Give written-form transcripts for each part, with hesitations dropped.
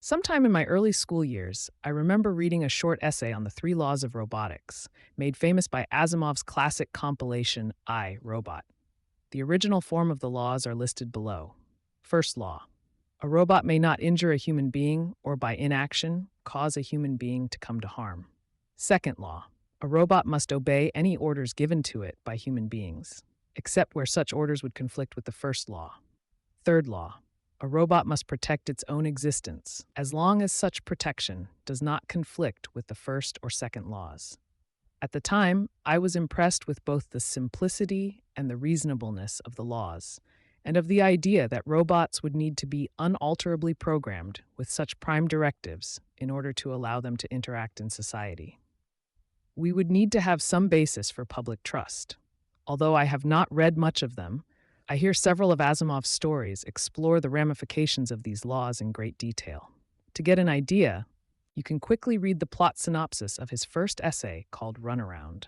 Sometime in my early school years, I remember reading a short essay on the three laws of robotics, made famous by Asimov's classic compilation, I, Robot. The original form of the laws are listed below. First law: a robot may not injure a human being or by inaction cause a human being to come to harm. Second law: a robot must obey any orders given to it by human beings, except where such orders would conflict with the first law. Third law: a robot must protect its own existence, as long as such protection does not conflict with the first or second laws. At the time, I was impressed with both the simplicity and the reasonableness of the laws, and of the idea that robots would need to be unalterably programmed with such prime directives in order to allow them to interact in society. We would need to have some basis for public trust. Although I have not read much of them, I hear several of Asimov's stories explore the ramifications of these laws in great detail. To get an idea, you can quickly read the plot synopsis of his first essay called Runaround.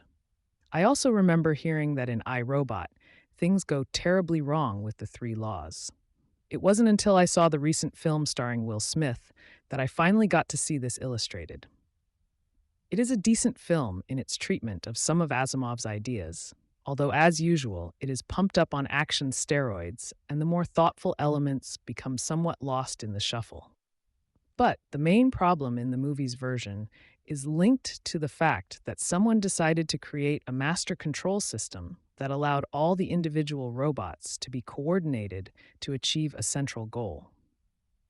I also remember hearing that in I, Robot, things go terribly wrong with the three laws. It wasn't until I saw the recent film starring Will Smith that I finally got to see this illustrated. It is a decent film in its treatment of some of Asimov's ideas, although as usual, it is pumped up on action steroids and the more thoughtful elements become somewhat lost in the shuffle. But the main problem in the movie's version is linked to the fact that someone decided to create a master control system that allowed all the individual robots to be coordinated to achieve a central goal.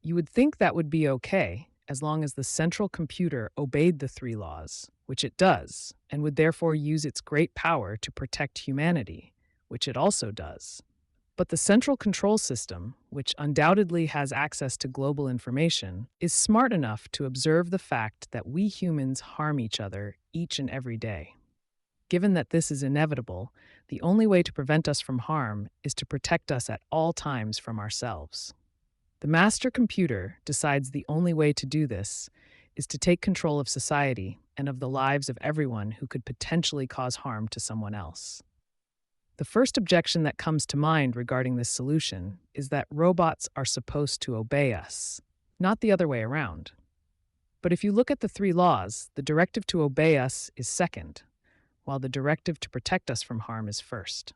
You would think that would be okay as long as the central computer obeyed the three laws, which it does, and would therefore use its great power to protect humanity, which it also does. But the central control system, which undoubtedly has access to global information, is smart enough to observe the fact that we humans harm each other each and every day. Given that this is inevitable, the only way to prevent us from harm is to protect us at all times from ourselves. The master computer decides the only way to do this is to take control of society and of the lives of everyone who could potentially cause harm to someone else. The first objection that comes to mind regarding this solution is that robots are supposed to obey us, not the other way around. But if you look at the three laws, the directive to obey us is second, while the directive to protect us from harm is first.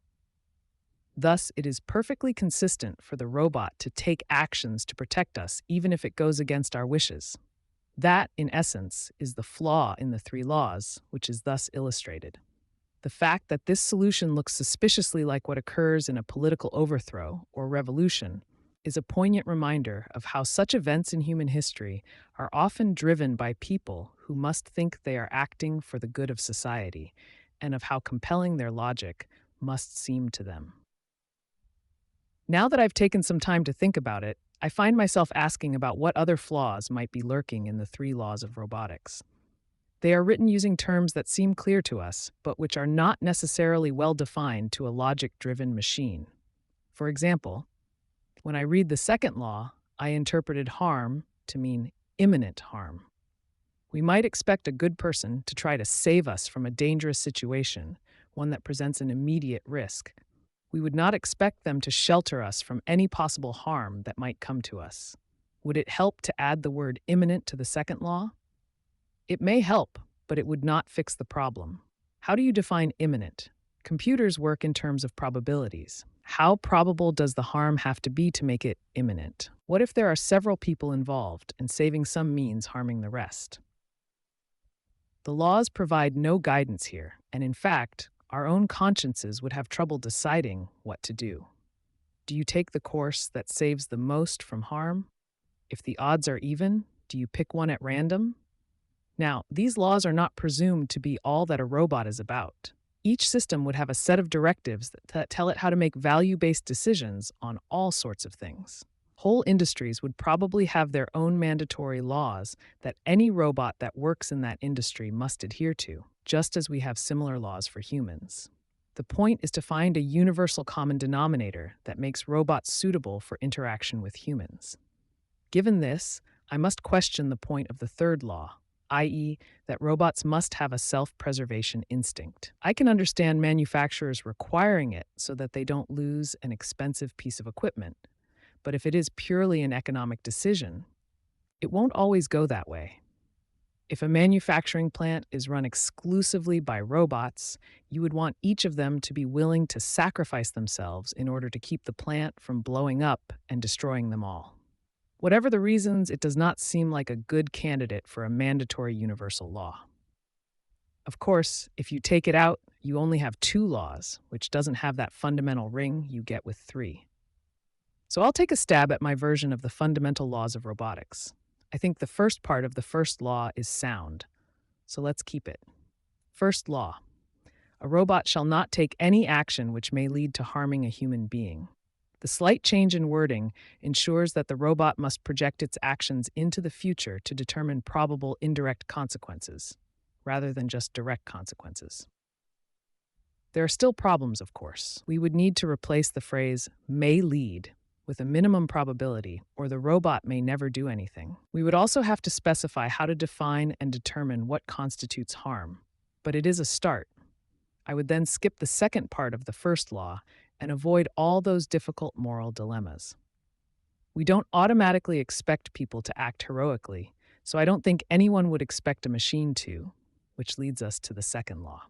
Thus, it is perfectly consistent for the robot to take actions to protect us, even if it goes against our wishes. That, in essence, is the flaw in the three laws, which is thus illustrated. The fact that this solution looks suspiciously like what occurs in a political overthrow or revolution is a poignant reminder of how such events in human history are often driven by people who must think they are acting for the good of society, and of how compelling their logic must seem to them. Now that I've taken some time to think about it, I find myself asking about what other flaws might be lurking in the three laws of robotics. They are written using terms that seem clear to us, but which are not necessarily well defined to a logic-driven machine. For example, when I read the second law, I interpreted harm to mean imminent harm. We might expect a good person to try to save us from a dangerous situation, one that presents an immediate risk. We would not expect them to shelter us from any possible harm that might come to us. Would it help to add the word imminent to the second law? It may help, but it would not fix the problem. How do you define imminent? Computers work in terms of probabilities. How probable does the harm have to be to make it imminent? What if there are several people involved and saving some means harming the rest? The laws provide no guidance here, and in fact, our own consciences would have trouble deciding what to do. Do you take the course that saves the most from harm? If the odds are even, do you pick one at random? Now, these laws are not presumed to be all that a robot is about. Each system would have a set of directives that tell it how to make value-based decisions on all sorts of things. Whole industries would probably have their own mandatory laws that any robot that works in that industry must adhere to, just as we have similar laws for humans. The point is to find a universal common denominator that makes robots suitable for interaction with humans. Given this, I must question the point of the third law, i.e., that robots must have a self-preservation instinct. I can understand manufacturers requiring it so that they don't lose an expensive piece of equipment. But if it is purely an economic decision, It won't always go that way. If a manufacturing plant is run exclusively by robots, you would want each of them to be willing to sacrifice themselves in order to keep the plant from blowing up and destroying them all. Whatever the reasons, it does not seem like a good candidate for a mandatory universal law. Of course, if you take it out, you only have two laws, which doesn't have that fundamental ring you get with three. So I'll take a stab at my version of the fundamental laws of robotics. I think the first part of the first law is sound, so let's keep it. First law: a robot shall not take any action which may lead to harming a human being. The slight change in wording ensures that the robot must project its actions into the future to determine probable indirect consequences, rather than just direct consequences. There are still problems, of course. We would need to replace the phrase may lead with a minimum probability, or the robot may never do anything. We would also have to specify how to define and determine what constitutes harm. But it is a start. I would then skip the second part of the first law and avoid all those difficult moral dilemmas. We don't automatically expect people to act heroically, so I don't think anyone would expect a machine to, which leads us to the second law.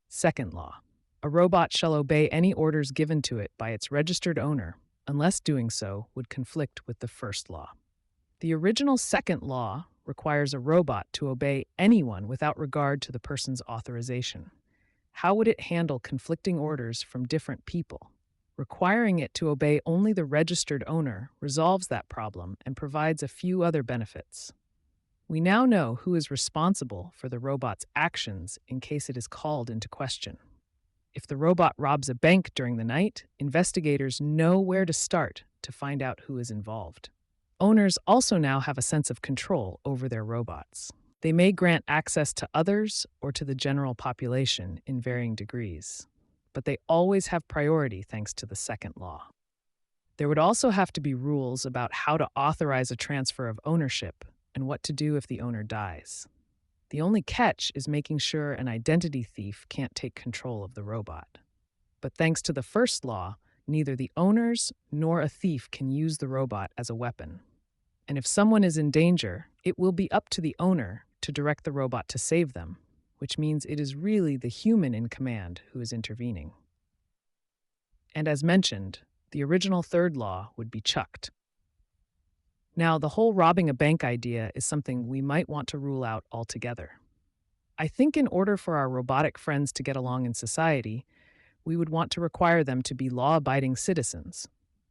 Second law: a robot shall obey any orders given to it by its registered owner, unless doing so would conflict with the first law. The original second law requires a robot to obey anyone without regard to the person's authorization. How would it handle conflicting orders from different people? Requiring it to obey only the registered owner resolves that problem and provides a few other benefits. We now know who is responsible for the robot's actions in case it is called into question. If the robot robs a bank during the night, investigators know where to start to find out who is involved. Owners also now have a sense of control over their robots. They may grant access to others or to the general population in varying degrees, but they always have priority thanks to the second law. There would also have to be rules about how to authorize a transfer of ownership and what to do if the owner dies. The only catch is making sure an identity thief can't take control of the robot. But thanks to the first law, neither the owners nor a thief can use the robot as a weapon. And if someone is in danger, it will be up to the owner to direct the robot to save them, which means it is really the human in command who is intervening. And as mentioned, the original third law would be chucked. Now, the whole robbing a bank idea is something we might want to rule out altogether. I think in order for our robotic friends to get along in society, we would want to require them to be law-abiding citizens.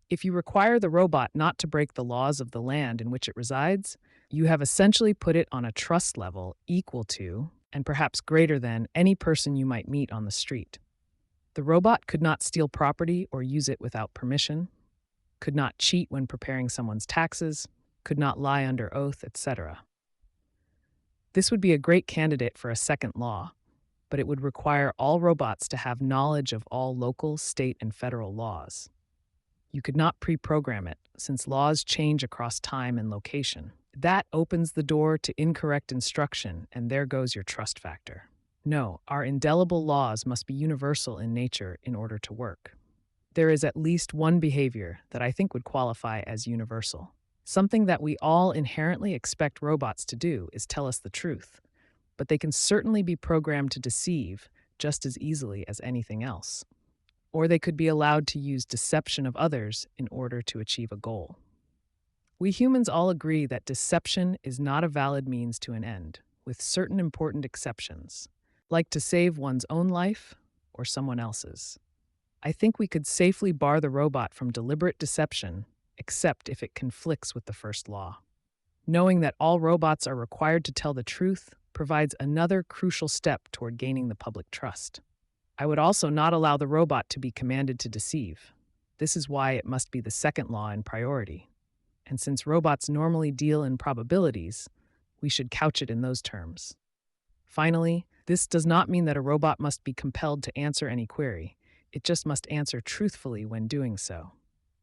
If you require the robot not to break the laws of the land in which it resides, you have essentially put it on a trust level equal to, and perhaps greater than, any person you might meet on the street. The robot could not steal property or use it without permission, could not cheat when preparing someone's taxes, could not lie under oath, etc. This would be a great candidate for a second law, but it would require all robots to have knowledge of all local, state, and federal laws. You could not pre-program it, since laws change across time and location. That opens the door to incorrect instruction, and there goes your trust factor. No, our indelible laws must be universal in nature in order to work. There is at least one behavior that I think would qualify as universal. Something that we all inherently expect robots to do is tell us the truth, but they can certainly be programmed to deceive just as easily as anything else. Or they could be allowed to use deception of others in order to achieve a goal. We humans all agree that deception is not a valid means to an end, with certain important exceptions, like to save one's own life or someone else's. I think we could safely bar the robot from deliberate deception, except if it conflicts with the first law. Knowing that all robots are required to tell the truth provides another crucial step toward gaining the public trust. I would also not allow the robot to be commanded to deceive. This is why it must be the second law in priority. And since robots normally deal in probabilities, we should couch it in those terms. Finally, this does not mean that a robot must be compelled to answer any query. It just must answer truthfully when doing so.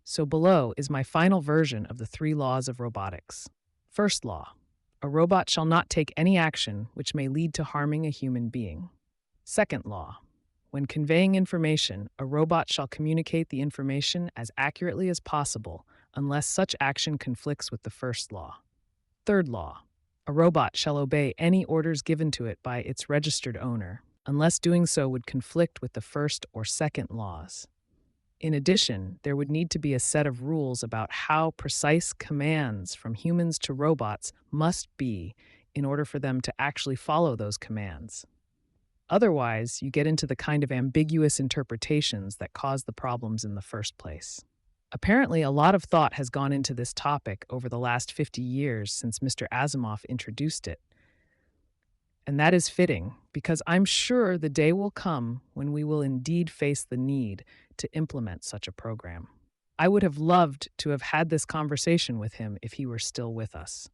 So below is my final version of the 3 laws of robotics. First law: a robot shall not take any action which may lead to harming a human being. Second law: when conveying information, a robot shall communicate the information as accurately as possible unless such action conflicts with the first law. third law. A robot shall obey any orders given to it by its registered owner, unless doing so would conflict with the first or second laws. In addition, there would need to be a set of rules about how precise commands from humans to robots must be in order for them to actually follow those commands. Otherwise, you get into the kind of ambiguous interpretations that cause the problems in the first place. Apparently, a lot of thought has gone into this topic over the last 50 years since Mr. Asimov introduced it. And that is fitting, because I'm sure the day will come when we will indeed face the need to implement such a program. I would have loved to have had this conversation with him if he were still with us.